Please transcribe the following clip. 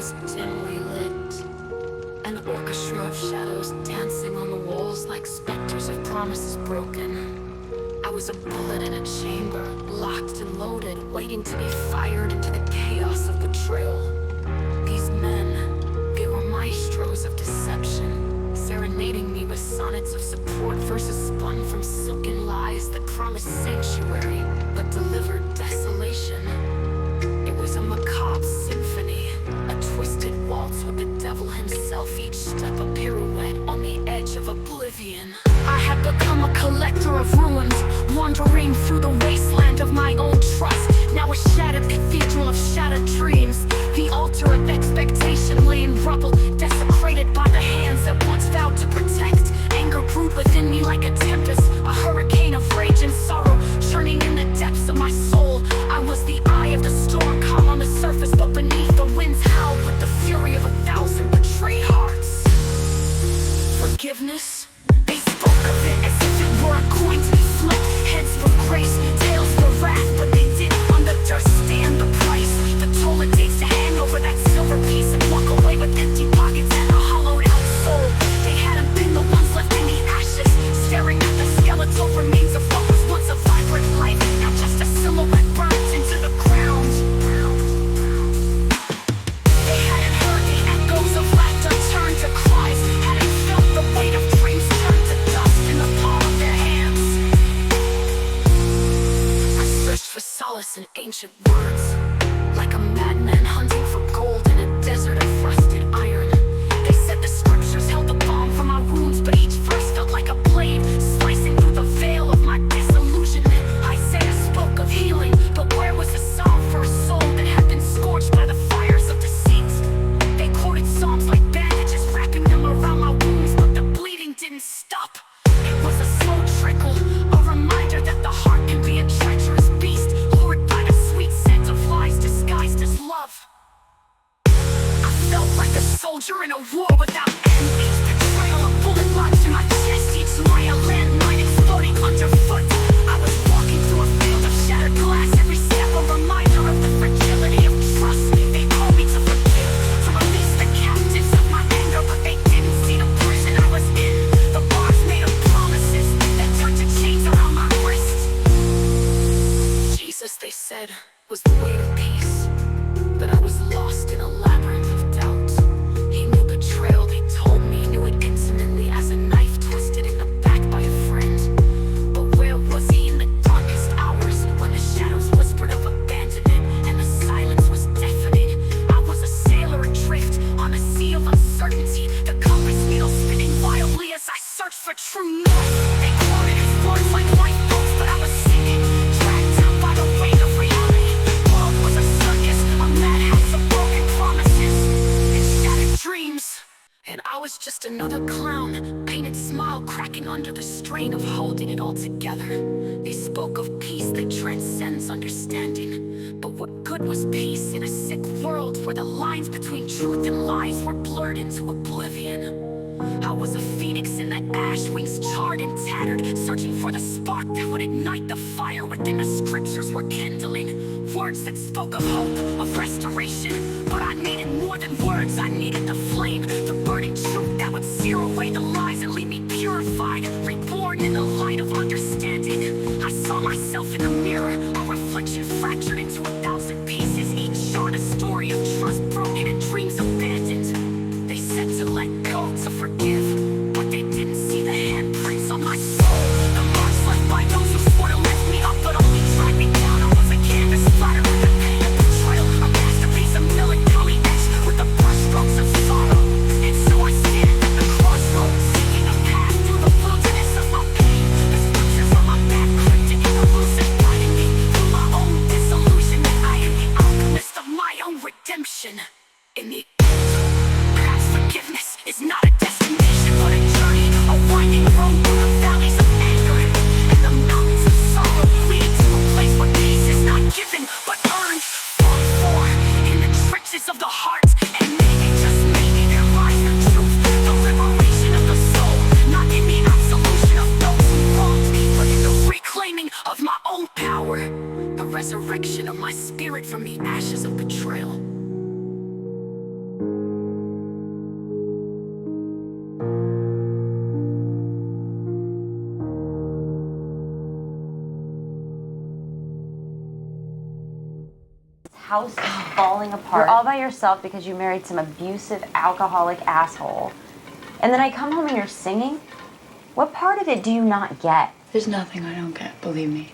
was dimly lit, an orchestra of shadows dancing on the walls like specters of promises broken. I was a bullet in a chamber, locked and loaded, waiting to be fired into the chaos of betrayal. These men, they were maestros of deception, serenading me with sonnets of support verses spun from silken lies that promised sanctuary, but delivered desolation. It was a macabre symphony, a twisted waltz with the devil himself, each step a pirouette on the edge of oblivion. I had become a collector of ruins, wandering through the wasteland of my own trust. Now a shattered cathedral of shattered dreams. The altar of expectation lay in rubble, desecrated by the hands that once vowed to protect. Anger brewed within me like a tempest, a hurricane of rage and sorrow, churning in the depths of my soul. I was the eye of the storm, calm on the surface, but beneath the winds howled with the fury of 1,000 betrayed hearts. Forgiveness? They spoke of it as if it were a coin to be flipped. Heads for grace, tails for wrath, but they didn't understand the price. The toll it takes to hand over that silver piece and walk away with empty pockets and a hollowed out soul. They hadn't been the ones left in the ashes, staring at the skeletal remains of what was once a vibrant life, now just a silhouette burnt into the ground. They hadn't heard the echoes of laughter turn to cries, hadn't felt the weight of dreams turn to dust in the palm of their hands. I searched for solace in ancient words, like a madman hunting for gold in a desert of rusted iron. They said the scriptures held the balm for my wounds, but each verse felt like a blade slicing through the veil of my disillusionment. Isaiah spoke of healing, but where was the psalm for a soul that had been scorched by the fires of deceit? They quoted psalms like bandages, wrapping them around my wounds, but the bleeding didn't stop. It was a slow trickle, a reminder that the heart can be a treacherous beast, lured by the sweet scent of lies disguised as love. I felt like a soldier in a war without enemies. Betrayal, a bullet lodged in my chest, each lie a landmine exploding underfoot. I was walking through a field of shattered glass, every step a reminder of the fragility of trust. They told me to forgive, to release the captives of my anger, but they didn't see the prison I was in. The bars made of promises that turned to chains around my wrist. Jesus, they said, was the way to peace, but I was lost in a labyrinth of doubt. He knew betrayal, they told me, knew it intimately as a knife twisted in the back by a friend. But where was he in the darkest hours, when the shadows whispered of abandonment and the silence was deafening? I was a sailor adrift on a sea of uncertainty, the compass needle spinning wildly as I searched for true north. They quoted his words like lifeboats, but I was sinking, dragged down by the weight of reality. The world was a circus, a madhouse of broken promises and shattered dreams. And I was just another clown, painted smile cracking under the strain of holding it all together. They spoke of peace that transcends understanding, but what good was peace in a sick world where the lines between truth and lies were blurred into oblivion? I was a phoenix in the ash, wings charred and tattered, searching for the spark that would ignite the fire within the scriptures were kindling. Words that spoke of hope, of restoration, but I needed more than words, I needed the flame, the burning truth that would sear away the lies and leave me purified, reborn in the light of understanding. I saw myself in the mirror, a reflection fractured into 1,000 pieces, each showing a story of trust broken and dreams abandoned. They said to let go, to forgive, but they didn't see the handprints on my soul, the marks left by those who swore to lift me up but only dragged me down. I was a canvas splattered with the pain of betrayal, a masterpiece of melancholy etched with the brushstrokes of sorrow. And so I stand at the crossroads, seeking a path through the wilderness of my pain. The scriptures on my back, cryptic and elusive, guiding me through my own disillusionment. I am the alchemist of my own redemption. In the perhaps forgiveness is not a destination, but a journey, a winding road through the valleys of anger and the mountains of sorrow, leading to a place where peace is not given, but earned, fought for, in the trenches of the heart. And maybe, just maybe, there lies the truth, the liberation of the soul, not in the absolution of those who wronged me, but in the reclaiming of my own power, the resurrection of my spirit from the ashes of betrayal. house is falling apart. You're all by yourself because you married some abusive, alcoholic asshole. And then I come home and you're singing? What part of it do you not get? There's nothing I don't get, believe me.